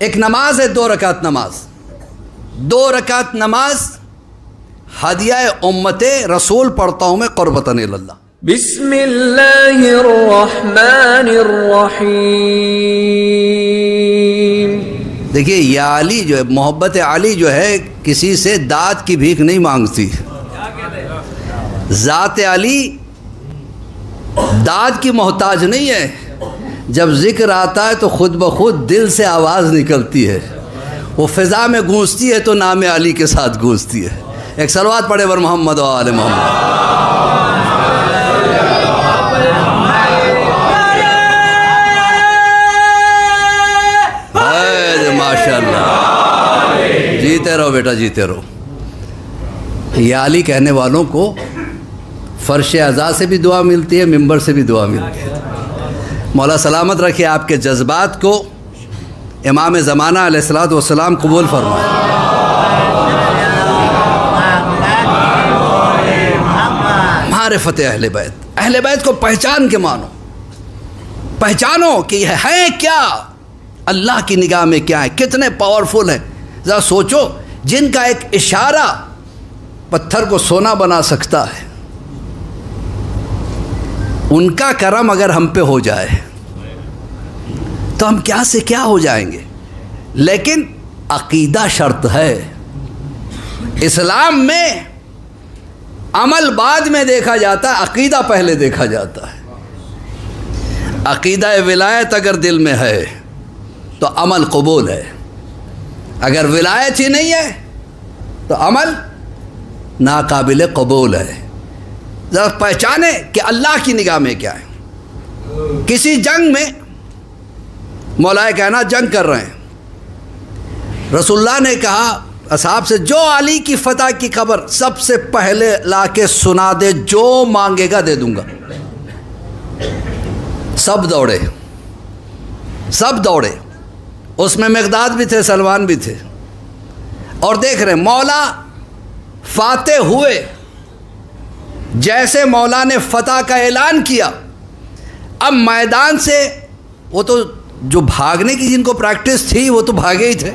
एक नमाज है 2 रकात नमाज, 2 रकात नमाज हदिया उम्मते रसूल पढ़ता हूँ मैं क़ुर्बतन इल्लल्लाह। बिस्मिल्लाहिर्रहमानिर्रहीम। देखिए या अली जो है, मोहब्बत अली जो है किसी से दाद की भीख नहीं मांगती। ज़ात अली दाद की मोहताज नहीं है। जब जिक्र आता है तो खुद ब खुद दिल से आवाज़ निकलती है, वो फ़िज़ा में गूंजती है तो नाम अली के साथ गूंजती है। एक सलवात पढ़े वर मोहम्मद व आले मोहम्मद। माशाअल्लाह, जीते रहो बेटा, जीते रहो। या अली कहने वालों को फ़र्श अज़ा से भी दुआ मिलती है, मिंबर से भी दुआ मिलती है। मौला सलामत रखे आपके जज्बात को, इमाम ज़माना अलैहिस्सलातु वस्सलाम कबूल फरमाए। मारिफत अहले बैत, अहले बैत को पहचान के मानो, पहचानो कि यह है क्या, अल्लाह की निगाह में क्या है, कितने पावरफुल हैं। ज़रा सोचो, जिनका एक इशारा पत्थर को सोना बना सकता है, उनका करम अगर हम पे हो जाए तो हम क्या से क्या हो जाएंगे। लेकिन अकीदा शर्त है। इस्लाम में अमल बाद में देखा जाता है, अकीदा पहले देखा जाता है। अकीदा विलायत अगर दिल में है तो अमल कबूल है, अगर विलायत ही नहीं है तो अमल नाकाबिल कबूल है। ज़रा पहचाने कि अल्लाह की निगाह में क्या है। किसी जंग में मौलाए कायनात जंग कर रहे हैं, रसूलुल्लाह ने कहा असहाब से, जो अली की फतह की खबर सबसे पहले लाके सुना दे, जो मांगेगा दे दूंगा। सब दौड़े, सब दौड़े, उसमें मिक़दाद भी थे, सलमान भी थे, और देख रहे मौला फाते हुए। जैसे मौला ने फतह का ऐलान किया, अब मैदान से वो तो जो भागने की जिनको प्रैक्टिस थी वो तो भागे ही थे,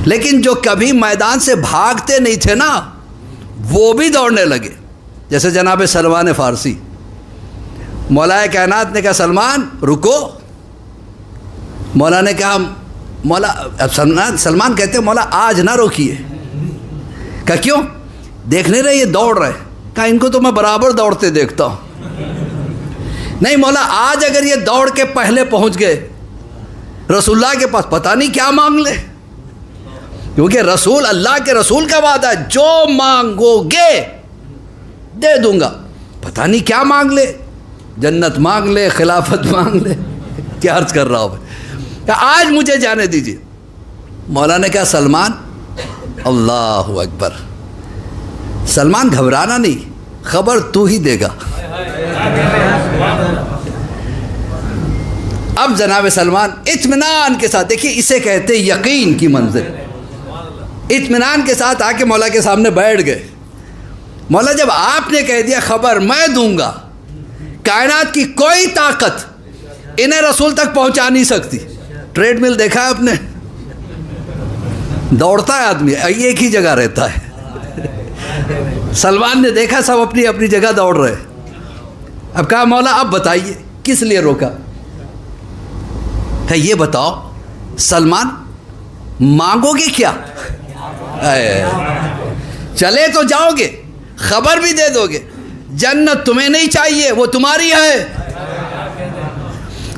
लेकिन जो कभी मैदान से भागते नहीं थे ना, वो भी दौड़ने लगे। जैसे जनाब सलमान फ़ारसी, मौलाए कायनात ने कहा सलमान रुको। मौला ने कहा, मौला, सलमान कहते मौला आज ना रोकिए। कहा क्यों? देख नहीं रहे ये दौड़ रहे। कहा इनको तो मैं बराबर दौड़ते देखता हूँ। नहीं मौला, आज अगर ये दौड़ के पहले पहुँच गए रसूलुल्लाह के पास, पता नहीं क्या मांग ले, क्योंकि रसूल, अल्लाह के रसूल का वादा है, जो मांगोगे दे दूंगा। पता नहीं क्या मांग ले, जन्नत मांग ले, खिलाफत मांग ले, क्या अर्ज कर रहा हूँ। आज मुझे जाने दीजिए। मौला ने कहा सलमान, अल्लाहु अकबर, सलमान घबराना नहीं, खबर तू ही देगा। अब जनाब सलमान इत्मीनान के साथ, देखिए इसे कहते यकीन की मंजिल, इत्मीनान के साथ आके मौला के सामने बैठ गए। मौला जब आपने कह दिया खबर मैं दूंगा, कायनात की कोई ताकत इन्हें रसूल तक पहुंचा नहीं सकती। ट्रेडमिल देखा है आपने? दौड़ता है आदमी, एक ही जगह रहता है। सलमान ने देखा सब अपनी अपनी जगह दौड़ रहे। अब कहा मौला अब बताइए किस लिए रोका है, ये बताओ सलमान, मांगोगे क्या? चले तो जाओगे, खबर भी दे दोगे, जन्नत तुम्हें नहीं चाहिए वो तुम्हारी है,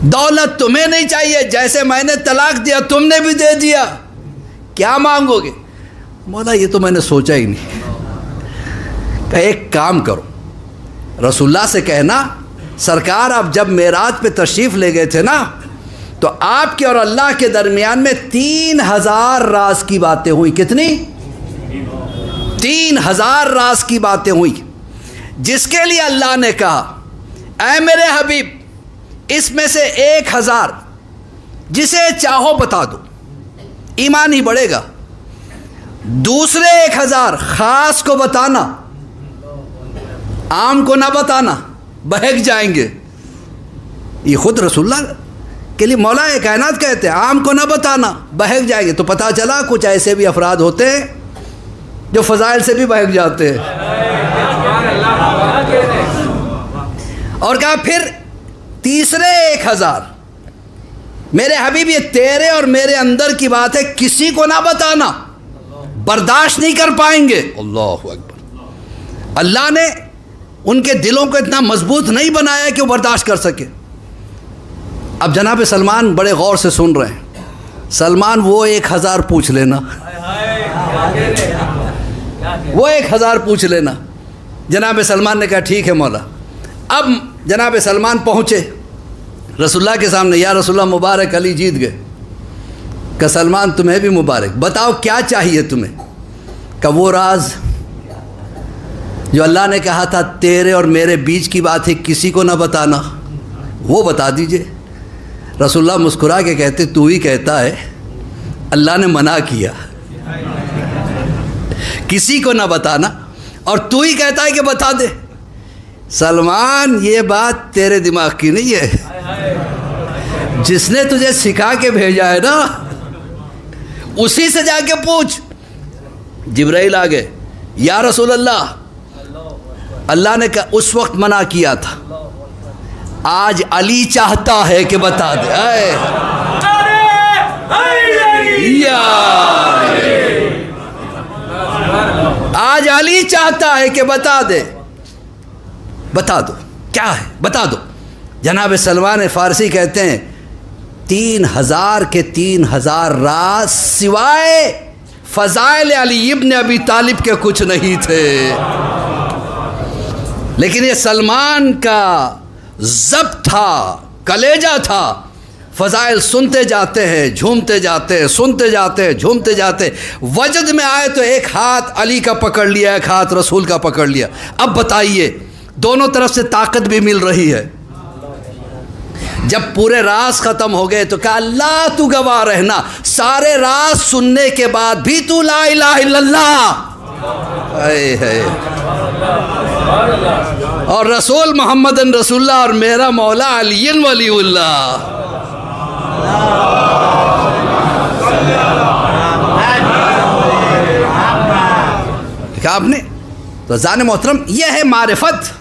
दौलत तुम्हें नहीं चाहिए, जैसे मैंने तलाक दिया तुमने भी दे दिया, क्या मांगोगे? मौला ये तो मैंने सोचा ही नहीं। कहा एक काम करो, रसूलुल्लाह से कहना सरकार आप जब मेराज पे तशरीफ़ ले गए थे ना, तो आपके और अल्लाह के दरमियान में 3000 राज की बातें हुई। कितनी? 3000 राज की बातें हुई, जिसके लिए अल्लाह ने कहा ऐ मेरे हबीब, इसमें से 1000 जिसे चाहो बता दो, ईमान ही बढ़ेगा। दूसरे 1000 खास को बताना, आम को ना बताना, बहक जाएंगे। ये खुद रसूलुल्लाह के लिए मौला कायनात कहते हैं आम को ना बताना, बहक जाएंगे। तो पता चला कुछ ऐसे भी अफराद होते हैं जो फ़ज़ाइल से भी बहक जाते हैं। और कहा फिर तीसरे 1000, मेरे हबीब ये तेरे और मेरे अंदर की बात है, किसी को ना बताना, बर्दाश्त नहीं कर पाएंगे। अल्लाहु अकबर। अल्लाह ने उनके दिलों को इतना मजबूत नहीं बनाया कि वो बर्दाश्त कर सके। अब जनाब सलमान बड़े गौर से सुन रहे हैं। सलमान वो 1000 पूछ लेना, वो 1000 पूछ लेना। जनाब सलमान ने कहा ठीक है मौला। अब जनाब सलमान पहुँचे रसूलुल्लाह के सामने। या रसूलुल्लाह मुबारक, अली जीत गए। का सलमान तुम्हें भी मुबारक, बताओ क्या चाहिए तुम्हें। का वो राज जो अल्लाह ने कहा था तेरे और मेरे बीच की बात है, किसी को ना बताना, वो बता दीजिए। रसूलुल्लाह मुस्कुरा के कहते तू ही कहता है, अल्लाह ने मना किया किसी को ना बताना, और तू ही कहता है कि बता दे। सलमान ये बात तेरे दिमाग की नहीं है, जिसने तुझे सिखा के भेजा है ना उसी से जाके पूछ। जिब्राइल आ गए, या रसूल अल्लाह, अल्लाह ने उस वक्त मना किया था, आज अली चाहता है कि बता दे। आज अली चाहता है कि बता दे, बता दो क्या है, बता दो। जनाब सलमान फ़ारसी कहते हैं 3000 के 3000 राज सिवाय फ़ज़ाइल अली इब्न अबी तालिब के कुछ नहीं थे। लेकिन ये सलमान का ज़ब्त था, कलेजा था। फ़ज़ाइल सुनते जाते हैं, झूमते जाते हैं, सुनते जाते हैं, झूमते जाते हैं। वजद में आए तो एक हाथ अली का पकड़ लिया, एक हाथ रसूल का पकड़ लिया। अब बताइए, दोनों तरफ से ताकत भी मिल रही है। जब पूरे राज ख़त्म हो गए तो कहा अल्लाह तू गवाह रहना, सारे राज सुनने के बाद भी तू ला इलाहा इल्लल्लाह और रसूल मोहम्मदन रसूलुल्लाह और मेरा मौला अली वलीउल्लाह। क्या आपने तो जाने मोहतरम, यह है मारिफत।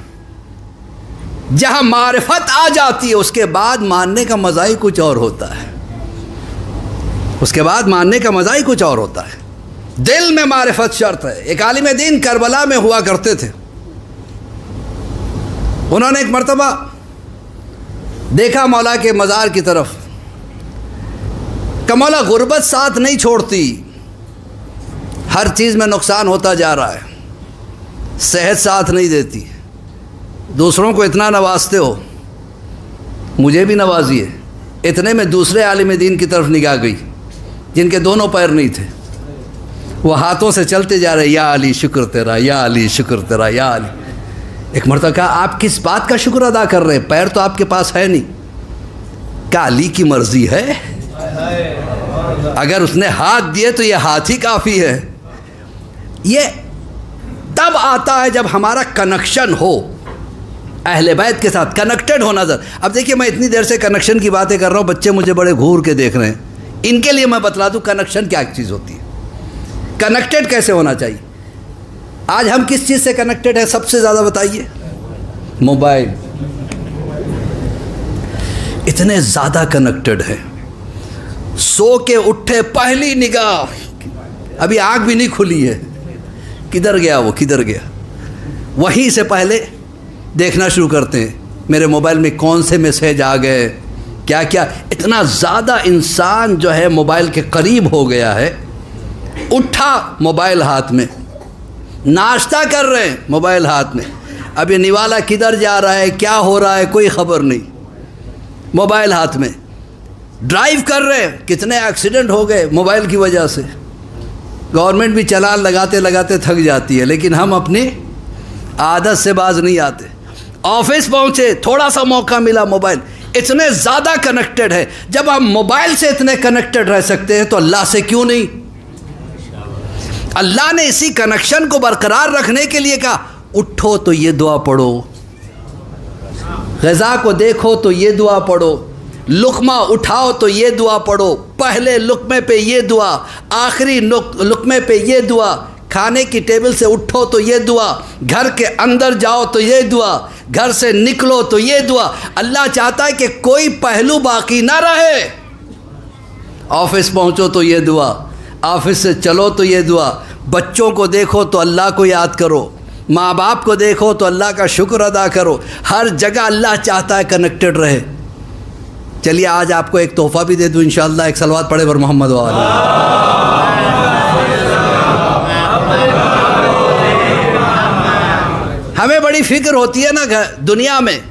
जहाँ मारिफत आ जाती है उसके बाद मानने का मज़ा ही कुछ और होता है। उसके बाद मानने का मज़ा ही कुछ और होता है। दिल में मारिफत शर्त है। एक आलिम दीन करबला में हुआ करते थे। उन्होंने एक मर्तबा देखा मौला के मज़ार की तरफ का मौला गुर्बत साथ नहीं छोड़ती, हर चीज़ में नुकसान होता जा रहा है, सेहत साथ नहीं देती, दूसरों को इतना नवाजते हो, मुझे भी नवाजिए। इतने में दूसरे आलिम दीन की तरफ निगाह गई जिनके दोनों पैर नहीं थे। वो हाथों से चलते जा रहे, या अली शुक्र तेरा, या अली शुक्र तेरा, या अली। एक मर्तबा कहा आप किस बात का शुक्र अदा कर रहे हैं, पैर तो आपके पास है नहीं। क्या अली की मर्जी है, अगर उसने हाथ दिए तो ये हाथ ही काफ़ी है। ये तब आता है जब हमारा कनेक्शन हो अहले बैत के साथ, कनेक्टेड हो नज़र। अब देखिए मैं इतनी देर से कनेक्शन की बातें कर रहा हूँ, बच्चे मुझे बड़े घूर के देख रहे हैं। इनके लिए मैं बतला दूँ कनेक्शन क्या चीज़ होती है, कनेक्टेड कैसे होना चाहिए। आज हम किस चीज़ से कनेक्टेड है सबसे ज़्यादा बताइए? मोबाइल। इतने ज़्यादा कनेक्टेड है, सो के उठे पहली निगाह, अभी आँख भी नहीं खुली है, किधर गया वो, किधर गया, वहीं से पहले देखना शुरू करते हैं मेरे मोबाइल में कौन से मैसेज आ गए, क्या क्या। इतना ज़्यादा इंसान जो है मोबाइल के करीब हो गया है। उठा मोबाइल हाथ में, नाश्ता कर रहे हैं मोबाइल हाथ में, अब ये निवाला किधर जा रहा है, क्या हो रहा है, कोई ख़बर नहीं, मोबाइल हाथ में। ड्राइव कर रहे हैं, कितने एक्सीडेंट हो गए मोबाइल की वजह से। गवर्नमेंट भी चालान लगाते लगाते थक जाती है, लेकिन हम अपनी आदत से बाज नहीं आते। ऑफिस पहुँचे, थोड़ा सा मौका मिला, मोबाइल। इतने ज़्यादा कनेक्टेड है। जब आप मोबाइल से इतने कनेक्टेड रह सकते हैं तो अल्लाह से क्यों नहीं? अल्लाह ने इसी कनेक्शन को बरकरार रखने के लिए कहा उठो तो ये दुआ पढ़ो, ग़ज़ा को देखो तो ये दुआ पढ़ो, लुक़मा उठाओ तो ये दुआ पढ़ो, पहले लुक़मे पे ये दुआ, आखिरी लुक़मे पे ये दुआ, खाने की टेबल से उठो तो ये दुआ, घर के अंदर जाओ तो ये दुआ, घर से निकलो तो ये दुआ। अल्लाह चाहता है कि कोई पहलू बाकी ना रहे। ऑफिस पहुंचो तो ये दुआ, ऑफिस से चलो तो ये दुआ, बच्चों को देखो तो अल्लाह को याद करो, माँ बाप को देखो तो अल्लाह का शुक्र अदा करो। हर जगह अल्लाह चाहता है कनेक्टेड रहे। चलिए आज आपको एक तोहफ़ा भी दे दूँ इंशाअल्लाह। एक सलवात पढ़े बर मोहम्मद वाले। हमें बड़ी फ़िक्र होती है ना दुनिया में,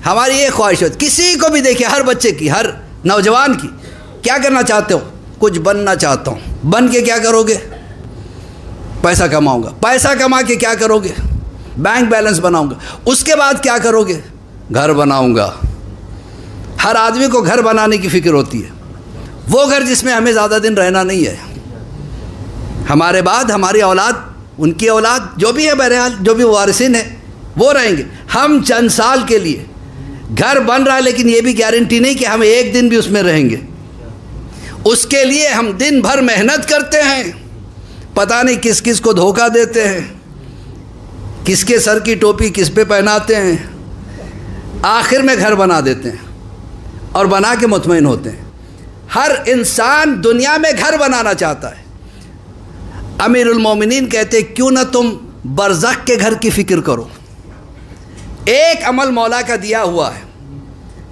हमारी ये ख्वाहिश होती, किसी को भी देखिए, हर बच्चे की, हर नौजवान की, क्या करना चाहते हो? कुछ बनना चाहता हूँ। बन के क्या करोगे? पैसा कमाऊँगा। पैसा कमा के क्या करोगे? बैंक बैलेंस बनाऊँगा। उसके बाद क्या करोगे? घर बनाऊँगा। हर आदमी को घर बनाने की फ़िक्र होती है, वो घर जिसमें हमें ज़्यादा दिन रहना नहीं है। हमारे बाद हमारी औलाद, उनकी औलाद, जो भी है बहरहाल, जो भी वारिसिन है वो रहेंगे। हम चंद साल के लिए घर बन रहा है, लेकिन ये भी गारंटी नहीं कि हम एक दिन भी उसमें रहेंगे। उसके लिए हम दिन भर मेहनत करते हैं, पता नहीं किस किस को धोखा देते हैं, किसके सर की टोपी किस पे पहनाते हैं, आखिर में घर बना देते हैं और बना के मुतमईन होते हैं। हर इंसान दुनिया में घर बनाना चाहता है। अमीरुल मोमिनीन कहते क्यों ना तुम बरज़ख के घर की फ़िक्र करो। एक अमल मौला का दिया हुआ है,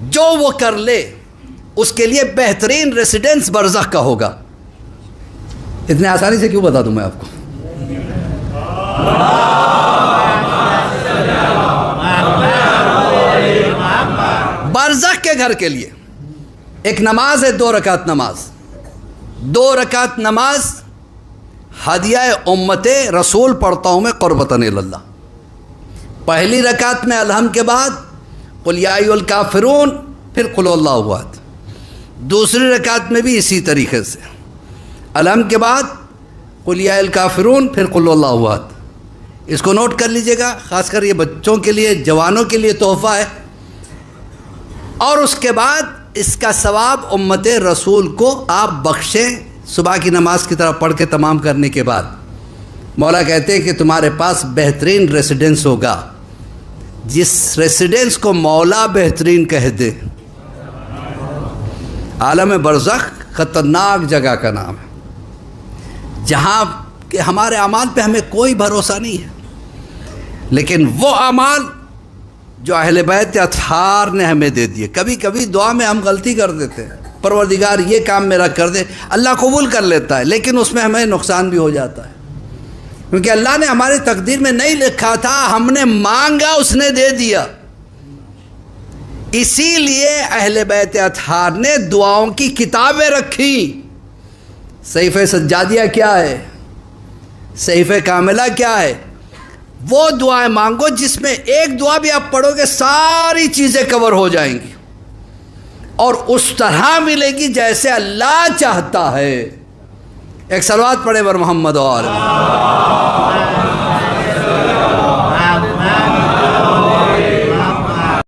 जो वो कर ले उसके लिए बेहतरीन रेसिडेंस बरज़ख का होगा। इतने आसानी से क्यों बता दूं मैं आपको? बरज़ख के घर के लिए एक नमाज है, 2 रकात नमाज। 2 रकात नमाज हदिया उम्मते रसूल पढ़ता हूँ मैं क़ुर्बतन इल्लाह। पहली रकात में अलहम के बाद कुल या अय्युहल काफ़िरून, फिर कुल हुवल्लाहु अहद। दूसरी रकात में भी इसी तरीके से अलहम के बाद कुल या अय्युहल काफ़िरून, फिर कुल हुवल्लाहु अहद। इसको नोट कर लीजिएगा, ख़ासकर ये बच्चों के लिए, जवानों के लिए तोहफ़ा है। और उसके बाद इसका सवाब उम्मते रसूल को आप बख्शें। सुबह की नमाज की तरफ पढ़ के तमाम करने के बाद मौला कहते हैं कि तुम्हारे पास बेहतरीन रेसिडेंस होगा। जिस रेसिडेंस को मौला बेहतरीन कह दे, आलम बरज़ख ख़तरनाक जगह का नाम है, जहाँ के हमारे अमाल पे हमें कोई भरोसा नहीं है, लेकिन वो अमाल जो अहले बैत अत्हार ने हमें दे दिए। कभी कभी दुआ में हम गलती कर देते हैं, परवरदिगार ये काम मेरा कर दे, अल्लाह कबूल कर लेता है, लेकिन उसमें हमें नुकसान भी हो जाता है, क्योंकि अल्लाह ने हमारी तकदीर में नहीं लिखा था, हमने मांगा उसने दे दिया। इसीलिए अहले बैत अत्हार ने दुआओं की किताबें रखी। सहीफ़े सज्जादिया क्या है, सहीफ़े कामिला क्या है? वो दुआएं मांगो जिसमें एक दुआ भी आप पढ़ोगे सारी चीज़ें कवर हो जाएंगी और उस तरह मिलेगी जैसे अल्लाह चाहता है। एक सलवात पढ़े बर मोहम्मद और